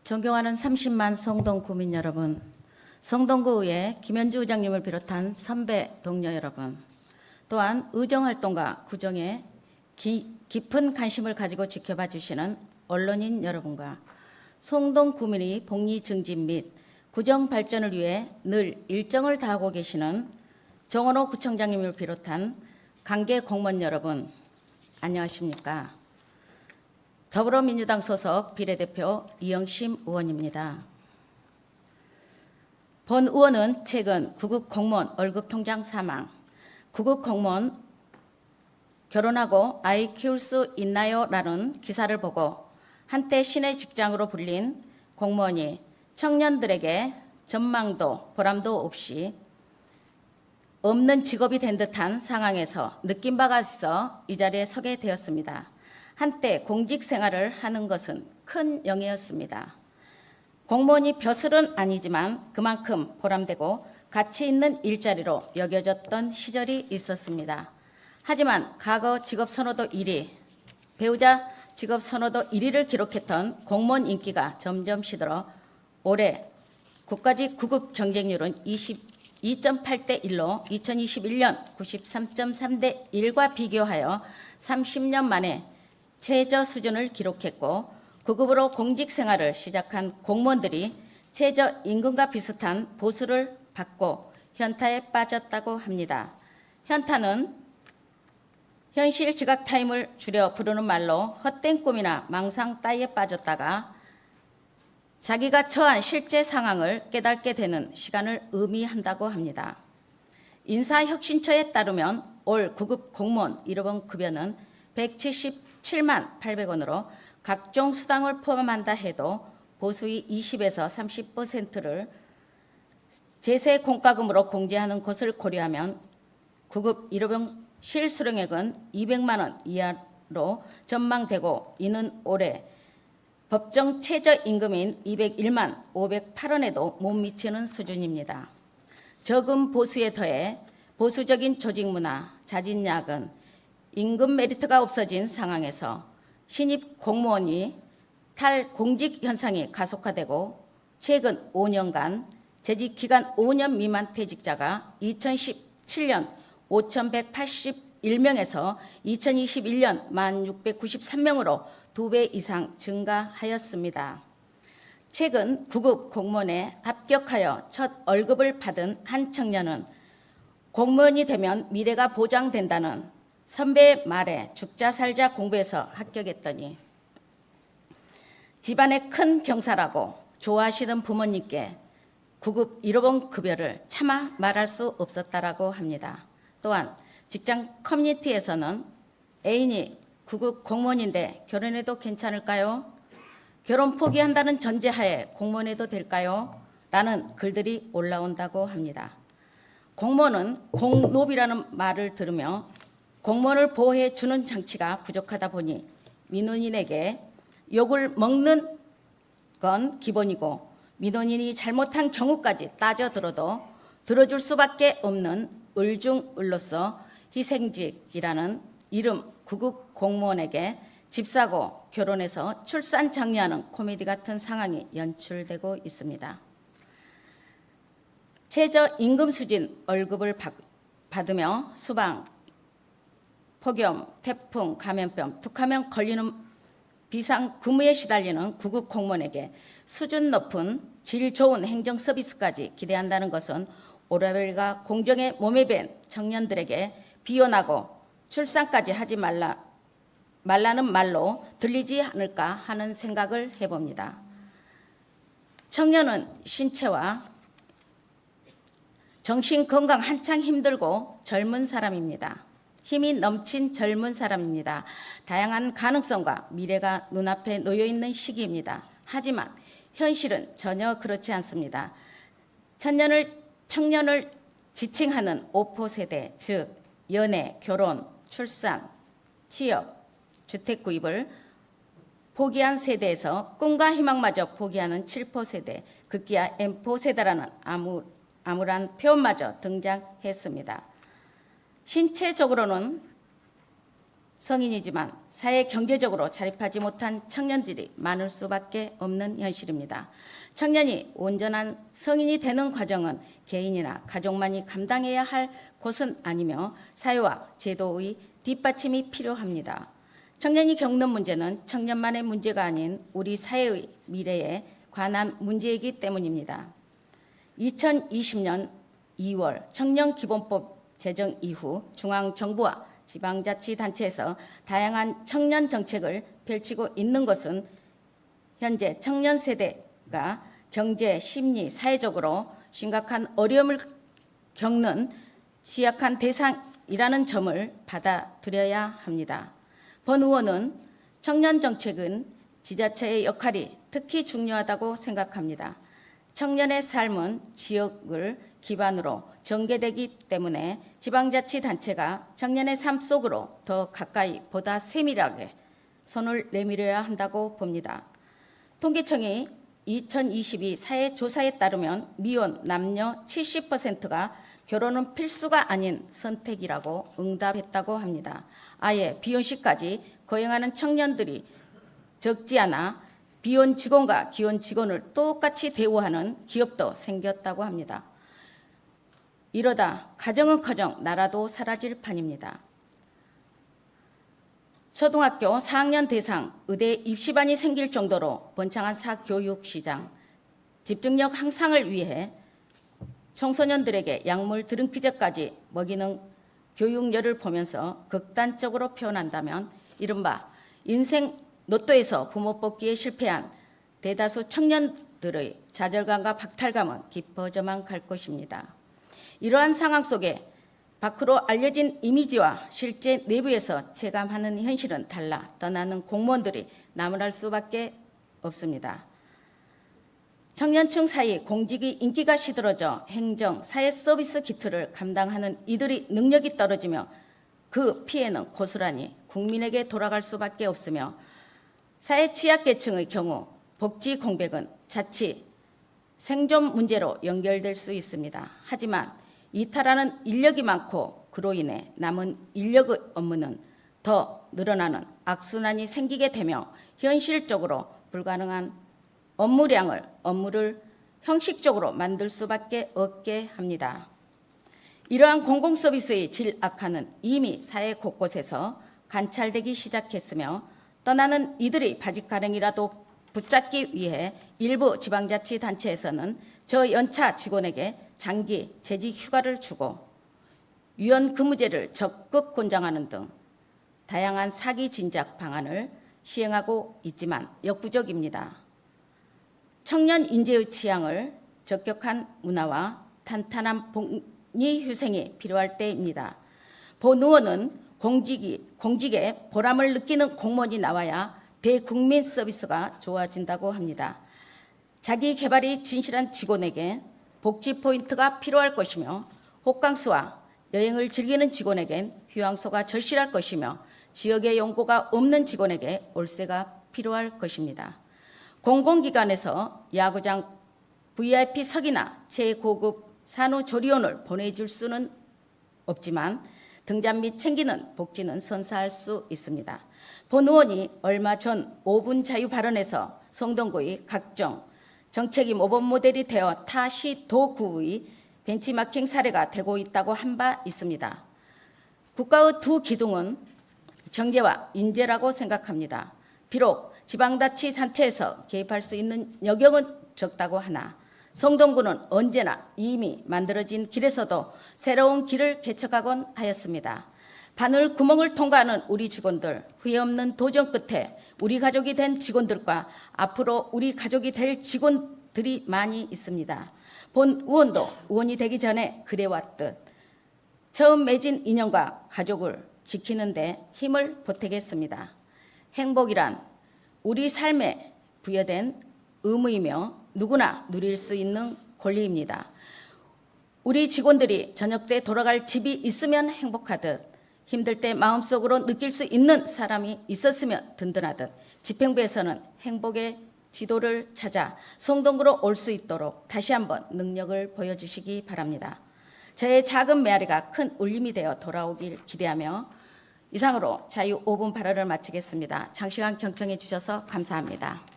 존경하는 30만 성동 구민 여러분, 성동구의회 김현주 의장님을 비롯한 선배 동료 여러분, 또한 의정활동가 구정에 깊은 관심을 가지고 지켜봐 주시는 언론인 여러분과 성동 구민의 복리 증진 및 구정 발전을 위해 늘 일정을 다하고 계시는 정원호 구청장님을 비롯한 관계 공무원 여러분, 안녕하십니까? 더불어민주당 소속 비례대표 이영심 의원입니다. 본 의원은 최근 구급 공무원 월급 통장 사망, 구급 공무원 결혼하고 아이 키울 수 있나요? 라는 기사를 보고 한때 신의 직장으로 불린 공무원이 청년들에게 전망도 보람도 없이 없는 직업이 된 듯한 상황에서 느낀 바가 있어 이 자리에 서게 되었습니다. 한때 공직 생활을 하는 것은 큰 영예였습니다. 공무원이 벼슬은 아니지만 그만큼 보람되고 가치 있는 일자리로 여겨졌던 시절이 있었습니다. 하지만 과거 직업선호도 1위, 배우자 직업선호도 1위를 기록했던 공무원 인기가 점점 시들어 올해 국가직 구급 경쟁률은 22.8대 1로 2021년 93.3대 1과 비교하여 30년 만에 최저 수준을 기록했고, 구급으로 공직 생활을 시작한 공무원들이 최저임금과 비슷한 보수를 받고 현타에 빠졌다고 합니다. 현타는 현실 지각 타임을 줄여 부르는 말로 헛된 꿈이나 망상 따위에 빠졌다가 자기가 처한 실제 상황을 깨닫게 되는 시간을 의미한다고 합니다. 인사혁신처에 따르면 올 구급 공무원 1호봉 급여는 177만 800원으로 각종 수당을 포함한다 해도 보수의 20에서 30%를 제세 공과금으로 공제하는 것을 고려하면 구급 1호봉 실수령액은 200만 원 이하로 전망되고, 이는 올해 법정 최저임금인 201만 508원에도 못 미치는 수준입니다. 적은 보수에 더해 보수적인 조직 문화, 자진 야근, 임금 메리트가 없어진 상황에서 신입 공무원이 탈공직 현상이 가속화되고, 최근 5년간 재직 기간 5년 미만 퇴직자가 2017년 5,181명에서 2021년 1,693명으로 2배 이상 증가하였습니다. 최근 구급 공무원에 합격하여 첫 월급을 받은 한 청년은 공무원이 되면 미래가 보장된다는 선배의 말에 죽자 살자 공부해서 합격했더니 집안의 큰 병사라고 좋아하시던 부모님께 구급 1호봉 급여를 차마 말할 수 없었다라고 합니다. 또한 직장 커뮤니티에서는 애인이 구급 공무원인데 결혼해도 괜찮을까요? 결혼 포기한다는 전제하에 공무원해도 될까요? 라는 글들이 올라온다고 합니다. 공무원은 공노비라는 말을 들으며 공무원을 보호해 주는 장치가 부족하다 보니 민원인에게 욕을 먹는 건 기본이고, 민원인이 잘못한 경우까지 따져 들어도 들어줄 수밖에 없는 을중을로서 희생직이라는 이름 구급 공무원에게 집 사고 결혼해서 출산 장려하는 코미디 같은 상황이 연출되고 있습니다. 최저임금 수준 월급을 받으며 수방, 폭염, 태풍, 감염병, 툭하면 걸리는 비상 근무에 시달리는 구급 공무원에게 수준 높은 질 좋은 행정 서비스까지 기대한다는 것은 오라벨과 공정에 몸에 밴 청년들에게 비혼하고 출산까지 하지 말라는 말로 들리지 않을까 하는 생각을 해봅니다. 청년은 신체와 정신 건강 한창 힘들고 젊은 사람입니다. 힘이 넘친 젊은 사람입니다. 다양한 가능성과 미래가 눈앞에 놓여 있는 시기입니다. 하지만 현실은 전혀 그렇지 않습니다. 청년을 지칭하는 5포 세대, 즉 연애, 결혼, 출산, 취업, 주택 구입을 포기한 세대에서 꿈과 희망마저 포기하는 7포 세대, 급기야 M포 세대라는 암울한 표현마저 등장했습니다. 신체적으로는 성인이지만 사회 경제적으로 자립하지 못한 청년들이 많을 수밖에 없는 현실입니다. 청년이 온전한 성인이 되는 과정은 개인이나 가족만이 감당해야 할 것은 아니며 사회와 제도의 뒷받침이 필요합니다. 청년이 겪는 문제는 청년만의 문제가 아닌 우리 사회의 미래에 관한 문제이기 때문입니다. 2020년 2월 청년기본법 제정 이후 중앙정부와 지방자치단체에서 다양한 청년 정책을 펼치고 있는 것은 현재 청년 세대가 경제, 심리, 사회적으로 심각한 어려움을 겪는 취약한 대상이라는 점을 받아들여야 합니다. 본 의원은 청년 정책은 지자체의 역할이 특히 중요하다고 생각합니다. 청년의 삶은 지역을 기반으로 전개되기 때문에 지방자치단체가 청년의 삶 속으로 더 가까이 보다 세밀하게 손을 내밀어야 한다고 봅니다. 통계청이 2022 사회조사에 따르면 미혼 남녀 70%가 결혼은 필수가 아닌 선택이라고 응답했다고 합니다. 아예 비혼시까지 거행하는 청년들이 적지 않아 비혼 직원과 기혼 직원을 똑같이 대우하는 기업도 생겼다고 합니다. 이러다 가정은커녕 나라도 사라질 판입니다. 초등학교 4학년 대상 의대 입시반이 생길 정도로 번창한 사교육 시장, 집중력 향상을 위해 청소년들에게 약물 들은기 전까지 먹이는 교육열을 보면서 극단적으로 표현한다면 이른바 인생 로또에서 부모 뽑기에 실패한 대다수 청년들의 좌절감과 박탈감은 깊어져만 갈 것입니다. 이러한 상황 속에 밖으로 알려진 이미지와 실제 내부에서 체감하는 현실은 달라 떠나는 공무원들이 나무랄 수밖에 없습니다. 청년층 사이 공직이 인기가 시들어져 행정, 사회 서비스 기틀을 감당하는 이들의 능력이 떨어지며 그 피해는 고스란히 국민에게 돌아갈 수밖에 없으며 사회 취약계층의 경우 복지 공백은 자칫 생존 문제로 연결될 수 있습니다. 하지만 이탈하는 인력이 많고 그로 인해 남은 인력의 업무는 더 늘어나는 악순환이 생기게 되며 현실적으로 불가능한 업무를 형식적으로 만들 수밖에 없게 합니다. 이러한 공공서비스의 질 악화는 이미 사회 곳곳에서 관찰되기 시작했으며 떠나는 이들의 바짓가랑이라도 붙잡기 위해 일부 지방자치단체에서는 저연차 직원에게 장기 재직 휴가를 주고 유연근무제를 적극 권장하는 등 다양한 사기 진작 방안을 시행하고 있지만 역부족입니다. 청년 인재의 취향을 적격한 문화와 탄탄한 복리 휴생이 필요할 때입니다. 본 의원은 공직에 보람을 느끼는 공무원이 나와야 대국민 서비스가 좋아진다고 합니다. 자기 개발이 진실한 직원에게 복지 포인트가 필요할 것이며 호캉스와 여행을 즐기는 직원에겐 휴양소가 절실할 것이며 지역의 연고가 없는 직원에게 월세가 필요할 것입니다. 공공기관에서 야구장 VIP석이나 최고급 산후조리원을 보내줄 수는 없지만 등잔 및 챙기는 복지는 선사할 수 있습니다. 본 의원이 얼마 전 5분 자유 발언에서 성동구의 각종 정책이 모범 모델이 되어 타 시도구의 벤치마킹 사례가 되고 있다고 한 바 있습니다. 국가의 두 기둥은 경제와 인재라고 생각합니다. 비록 지방자치단체에서 개입할 수 있는 여력은 적다고 하나 성동구는 언제나 이미 만들어진 길에서도 새로운 길을 개척하곤 하였습니다. 바늘 구멍을 통과하는 우리 직원들, 후회 없는 도전 끝에 우리 가족이 된 직원들과 앞으로 우리 가족이 될 직원들이 많이 있습니다. 본 의원도 의원이 되기 전에 그래왔듯 처음 맺은 인연과 가족을 지키는 데 힘을 보태겠습니다. 행복이란 우리 삶에 부여된 의무이며 누구나 누릴 수 있는 권리입니다. 우리 직원들이 저녁 때 돌아갈 집이 있으면 행복하듯 힘들 때 마음속으로 느낄 수 있는 사람이 있었으면 든든하듯 집행부에서는 행복의 지도를 찾아 성동구로 올 수 있도록 다시 한번 능력을 보여주시기 바랍니다. 저의 작은 메아리가 큰 울림이 되어 돌아오길 기대하며 이상으로 자유 5분 발언을 마치겠습니다. 장시간 경청해 주셔서 감사합니다.